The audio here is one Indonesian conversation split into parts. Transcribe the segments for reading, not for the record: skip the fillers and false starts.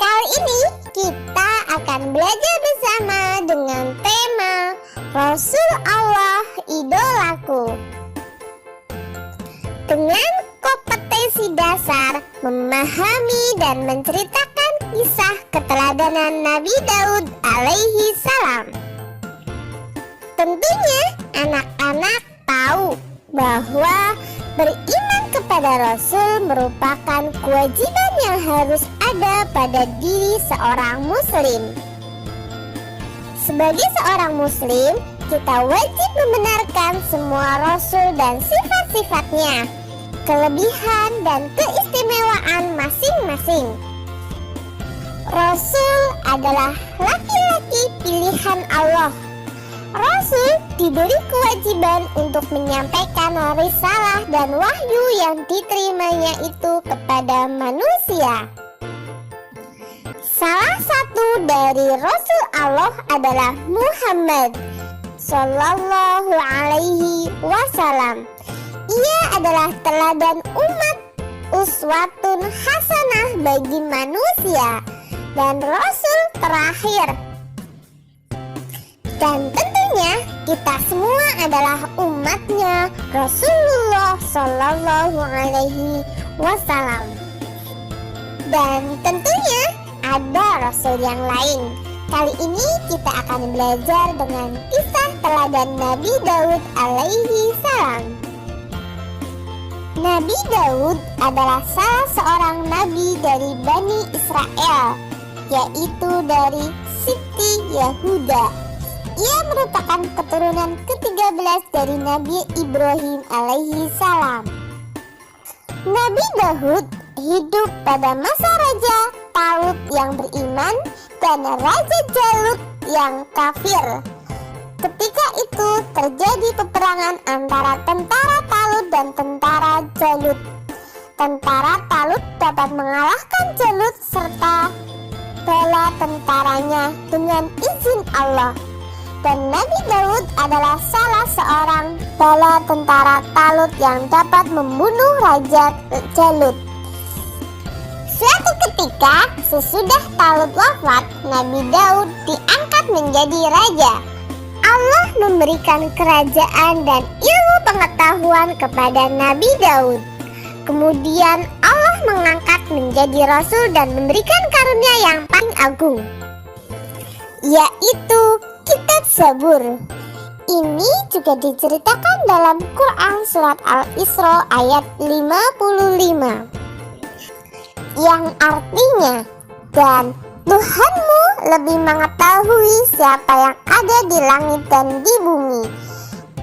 Kali ini kita akan belajar bersama dengan tema Rasul Allah Idolaku. Dengan kompetensi dasar memahami dan menceritakan kisah keteladanan Nabi Daud alaihi salam. Tentunya anak-anak tahu bahwa beriman kepada Rasul merupakan kewajiban yang harus ada pada diri seorang muslim. Sebagai seorang muslim, kita wajib membenarkan semua Rasul dan sifat-sifatnya, kelebihan dan keistimewaan masing-masing. Rasul adalah laki-laki pilihan Allah. Rasul diberi kewajiban untuk menyampaikan risalah dan wahyu yang diterimanya itu kepada manusia. Salah satu dari Rasul Allah adalah Muhammad Sallallahu Alaihi Wasallam. Ia adalah teladan umat, uswatun hasanah bagi manusia, dan Rasul terakhir. Dan tentunya kita semua adalah umatnya Rasulullah Sallallahu Alaihi Wasallam. Dan tentunya ada Rasul yang lain. Kali ini kita akan belajar dengan kisah teladan Nabi Daud alaihi salam. Nabi Daud adalah salah seorang nabi dari Bani Israel, yaitu dari Siti Yahuda. Ia merupakan keturunan ke-13 dari Nabi Ibrahim alaihi salam. Nabi Daud hidup pada masa Raja Talut yang beriman dan Raja Jalut yang kafir. Ketika itu terjadi peperangan antara tentara Talut dan tentara Jalut. Tentara Talut dapat mengalahkan Jalut serta bala tentaranya dengan izin Allah. Dan Nabi Daud adalah salah seorang bala tentara Talut yang dapat membunuh Raja Jalut. Suatu ketika sesudah Talut wafat, Nabi Daud diangkat menjadi raja. Allah memberikan kerajaan dan ilmu pengetahuan kepada Nabi Daud. Kemudian Allah mengangkat menjadi rasul dan memberikan karunia yang paling agung, yaitu Kitab Zabur. Ini juga diceritakan dalam Quran surat Al-Isra ayat 55, yang artinya, dan Tuhanmu lebih mengetahui siapa yang ada di langit dan di bumi,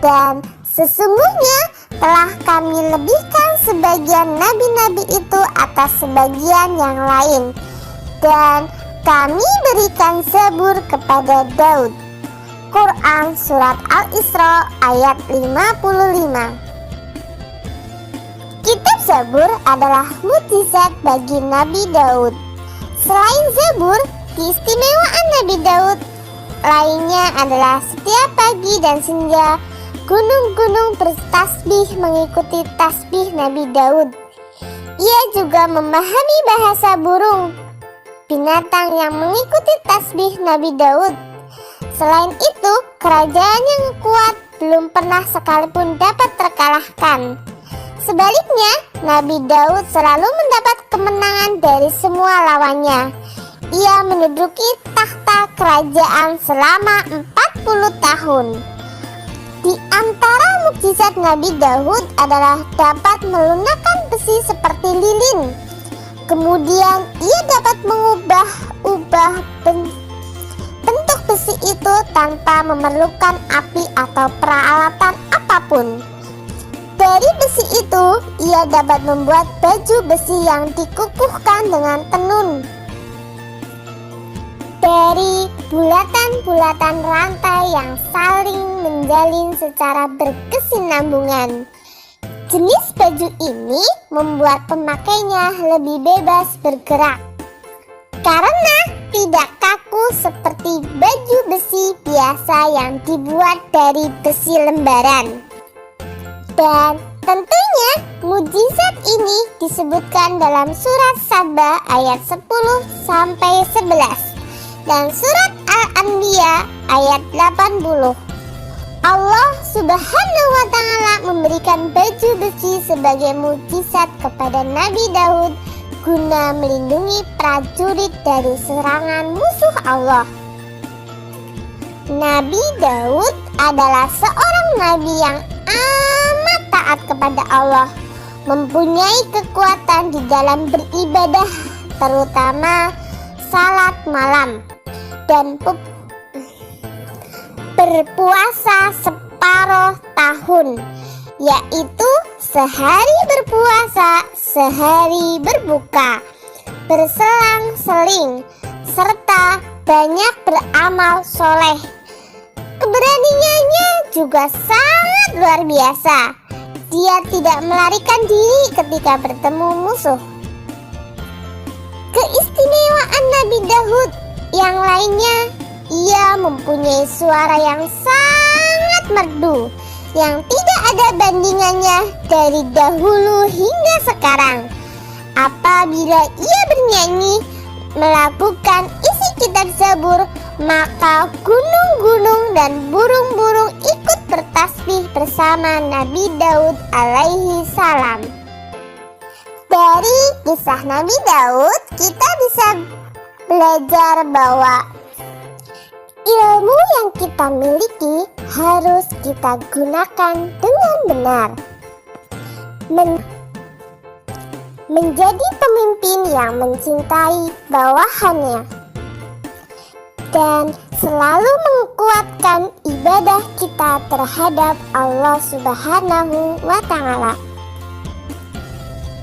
dan sesungguhnya telah kami lebihkan sebagian nabi-nabi itu atas sebagian yang lain, dan kami berikan Zabur kepada Daud. Quran surat Al-Isra ayat 55. Kitab Zabur adalah mukjizat bagi Nabi Daud. Selain Zabur, keistimewaan Nabi Daud lainnya adalah setiap pagi dan senja gunung-gunung bertasbih mengikuti tasbih Nabi Daud. Ia juga memahami bahasa burung, binatang yang mengikuti tasbih Nabi Daud. Selain itu, kerajaan yang kuat belum pernah sekalipun dapat terkalahkan. Sebaliknya, Nabi Daud selalu mendapat kemenangan dari semua lawannya. Ia menduduki tahta kerajaan selama 40 tahun. Di antara mukjizat Nabi Daud adalah dapat melunakkan besi seperti lilin. Kemudian ia dapat mengubah bentuk besi itu tanpa memerlukan api atau peralatan apapun. Dari besi itu, ia dapat membuat baju besi yang dikukuhkan dengan tenun. Dari bulatan-bulatan rantai yang saling menjalin secara berkesinambungan. Jenis baju ini membuat pemakainya lebih bebas bergerak, karena tidak kaku seperti baju besi biasa yang dibuat dari besi lembaran. Dan tentunya Mujizat ini disebutkan dalam surat Saba ayat 10 sampai 11 dan surat Al-Anbiya ayat 80. Allah Subhanahu wa Ta'ala memberikan baju besi sebagai mujizat kepada Nabi Daud guna melindungi prajurit dari serangan musuh Allah. Nabi Daud adalah seorang nabi yang amat taat kepada Allah, mempunyai kekuatan di dalam beribadah, terutama salat malam dan berpuasa separuh tahun, yaitu sehari berpuasa, sehari berbuka, berselang-seling, serta banyak beramal soleh. Keberaniannya juga sangat luar biasa. Dia tidak melarikan diri ketika bertemu musuh. Keistimewaan Nabi Daud yang lainnya, ia mempunyai suara yang sangat merdu yang tidak ada bandingannya dari dahulu hingga sekarang. Apabila ia bernyanyi melakukan isi kitab Zabur, maka gunung-gunung dan burung-burung ikut bertasbih bersama Nabi Daud alaihi salam. Dari kisah Nabi Daud, kita bisa belajar bahwa ilmu yang kita miliki harus kita gunakan dengan benar. Menjadi pemimpin yang mencintai bawahannya dan selalu menguatkan ibadah kita terhadap Allah Subhanahu wa Ta'ala.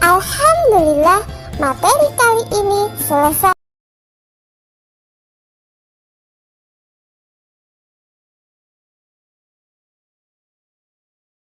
Alhamdulillah, materi kali ini selesai.